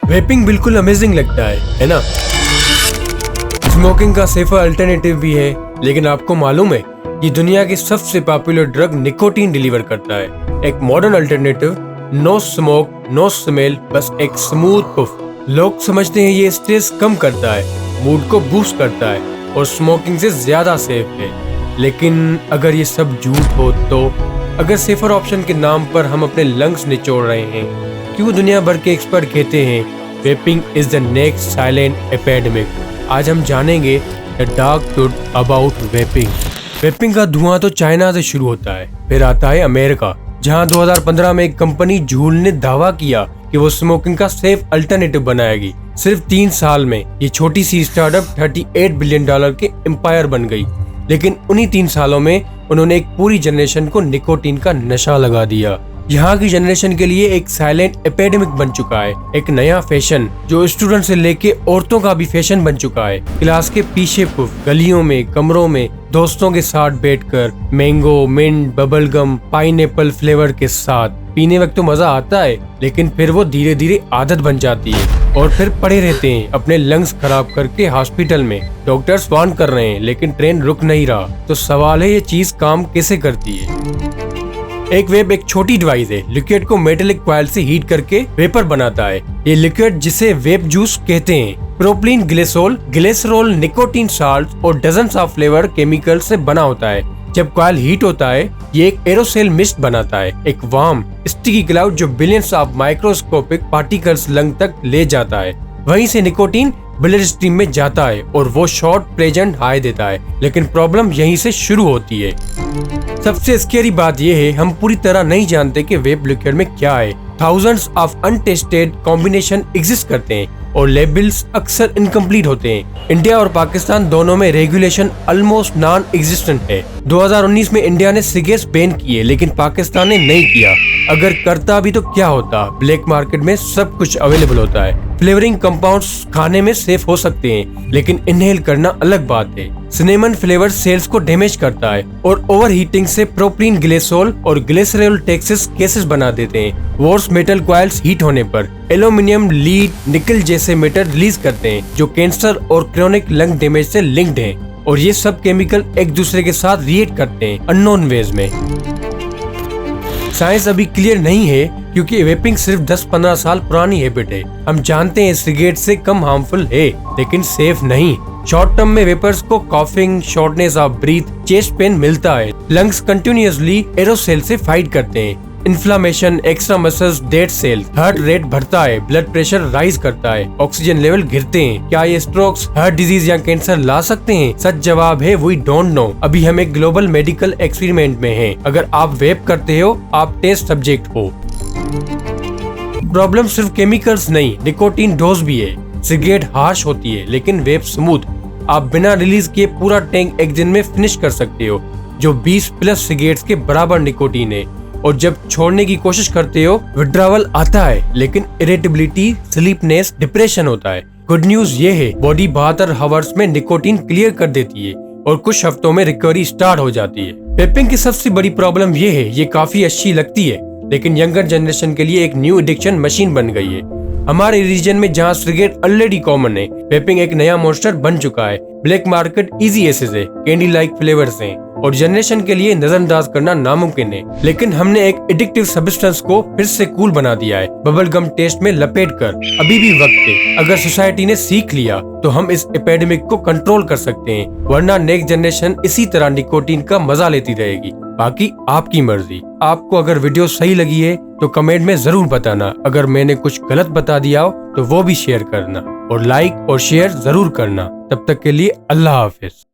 Vaping बिल्कुल amazing लगता है ना? स्मोकिंग का सेफर अल्टरनेटिव भी है, लेकिन आपको मालूम है ये दुनिया की सबसे पॉपुलर ड्रग निकोटीन डिलीवर करता है। एक modern alternative, no smoke no smell, बस एक स्मूथ पुफ। लोग समझते हैं ये स्ट्रेस कम करता है, मूड को बूस्ट करता है और स्मोकिंग से ज्यादा सेफ है। लेकिन अगर ये सब झूठ हो तो अगर सेफर ऑप्शन के नाम पर हम अपने लंग्स निचोड़ रहे हैं, क्यों दुनिया भर के एक्सपर्ट कहते हैं vaping is the next silent epidemic. आज हम जानेंगे the dark truth about vaping. Vaping का धुआं तो चाइना से शुरू होता है, फिर आता है अमेरिका, जहां 2015 में एक कंपनी जूल ने दावा किया कि वो स्मोकिंग का सेफ अल्टरनेटिव बनाएगी। सिर्फ 3 साल में ये छोटी सी स्टार्टअप $38 बिलियन के एम्पायर बन गई। लेकिन उन्हीं 3 सालों में उन्होंने एक पूरी जनरेशन को निकोटीन का नशा लगा दिया। यहाँ की जनरेशन के लिए एक साइलेंट एपिडेमिक बन चुका है, एक नया फैशन जो स्टूडेंट से लेके औरतों का भी फैशन बन चुका है। क्लास के पीछे पुफ, गलियों में, कमरों में दोस्तों के साथ बैठकर mango, mint, bubble gum, pineapple flavour के साथ पीने वक्त तो मजा आता है, लेकिन फिर वो धीरे धीरे आदत बन जाती है और फिर पड़े रहते हैं अपने लंग्स खराब करके हॉस्पिटल में। डॉक्टर्स वार्न कर रहे हैं लेकिन ट्रेन रुक नहीं रहा। तो सवाल है ये चीज काम कैसे करती है? एक वेप एक छोटी डिवाइस है, लिक्विड को मेटेलिक कॉइल से हीट करके वेपर बनाता है। ये लिक्विड जिसे वेप जूस कहते हैं, propylene glycerol, glycerol, nicotine salt और डजन्स ऑफ फ्लेवर केमिकल से बना होता है। जब कॉइल हीट होता है ये एक एरोसेल मिस्ट बनाता है, एक वार्म स्टिकी क्लाउड जो billions of microscopic particles lung तक ले जाता है। वहीं से निकोटीन ब्लड स्ट्रीम में जाता है और वो शॉर्ट प्लेजेंट हाई देता है। लेकिन प्रॉब्लम यहीं से शुरू होती है। सबसे स्केरी बात यह है हम पूरी तरह नहीं जानते कि वेप लिक्विड में क्या है। Thousands of untested combination exist करते हैं और लेबल्स अक्सर इनकम्प्लीट होते हैं। इंडिया और पाकिस्तान दोनों में रेगुलेशन ऑलमोस्ट नॉन एग्जिस्टेंट है। 2019 में इंडिया ने सिगरेट्स बैन किए लेकिन पाकिस्तान ने नहीं किया। अगर करता भी तो क्या होता? ब्लैक मार्केट में सब कुछ अवेलेबल होता है। फ्लेवरिंग कंपाउंड्स खाने में सेफ हो सकते हैं लेकिन इनहेल करना अलग बात है। सिनेमन फ्लेवर सेल्स को डैमेज करता है और ओवर हीटिंग से प्रोपिलीन ग्लिसरॉल और ग्लिसरॉल टॉक्सिक गैसेस बना देते हैं। वॉर्स मेटल कॉइल्स हीट होने पर एल्यूमिनियम, लीड, निकल जैसे मेटल रिलीज करते हैं जो कैंसर और क्रोनिक लंग डैमेज से लिंक्ड हैं। और ये सब केमिकल एक दूसरे के साथ रिएक्ट करते हैं अननोन वेज में। साइंस अभी क्लियर नहीं है क्योंकि वेपिंग सिर्फ 10-15 साल पुरानी हैबिट है। हम जानते हैं सिगरेट से कम हार्मफुल है लेकिन सेफ नहीं। शॉर्ट टर्म में वेपर्स को coughing, shortness of breath, chest pain मिलता है। लंग्स कंटिन्यूअसली एरोसेल से फाइट करते हैं। Inflammation, extra muscles, dead cell, heart rate बढ़ता है, ब्लड प्रेशर राइज करता है, ऑक्सीजन लेवल गिरते हैं। क्या ये स्ट्रोक्स, हार्ट डिजीज या कैंसर ला सकते हैं? सच जवाब है वी डोंट नो। अभी हम एक ग्लोबल मेडिकल एक्सपेरिमेंट में हैं। अगर आप वेप करते हो आप टेस्ट सब्जेक्ट हो। प्रॉब्लम सिर्फ केमिकल्स नहीं, निकोटीन डोज भी है। सिगरेट हार्श होती है लेकिन वेप स्मूथ। आप बिना रिलीज किए पूरा टैंक एक दिन में फिनिश कर सकते हो, जो 20+ सिगरेट्स के बराबर निकोटीन है। और जब छोड़ने की कोशिश करते हो विड्रावल आता है लेकिन इरिटेबिलिटी, स्लीपनेस, डिप्रेशन होता है। गुड न्यूज ये है बॉडी 72 आवर्स में निकोटीन क्लियर कर देती है और कुछ हफ्तों में रिकवरी स्टार्ट हो जाती है। वेपिंग की सबसे बड़ी प्रॉब्लम ये है ये काफी अच्छी लगती है लेकिन यंगर जनरेशन के लिए एक न्यू एडिक्शन मशीन बन गई है। हमारे रीजन में जहाँ सिगरेट ऑलरेडी कॉमन है, वेपिंग एक नया मॉन्स्टर बन चुका है। ब्लैक मार्केट इजी एक्सेस है, कैंडी लाइक फ्लेवर्स हैं और जनरेशन के लिए नजरअंदाज करना नामुमकिन है। लेकिन हमने एक एडिक्टिव सब्सटेंस को फिर से कूल बना दिया है, बबल गम टेस्ट में लपेट कर। अभी भी वक्त है। अगर सोसाइटी ने सीख लिया तो हम इस एपिडेमिक को कंट्रोल कर सकते हैं, वरना नेक्स्ट जनरेशन इसी तरह निकोटीन का मजा लेती रहेगी। बाकी आपकी मर्जी। आपको अगर वीडियो सही लगी है तो कमेंट में जरूर बताना। अगर मैंने कुछ गलत बता दिया हो तो वो भी शेयर करना और लाइक और शेयर जरूर करना। तब तक के लिए अल्लाह हाफिज।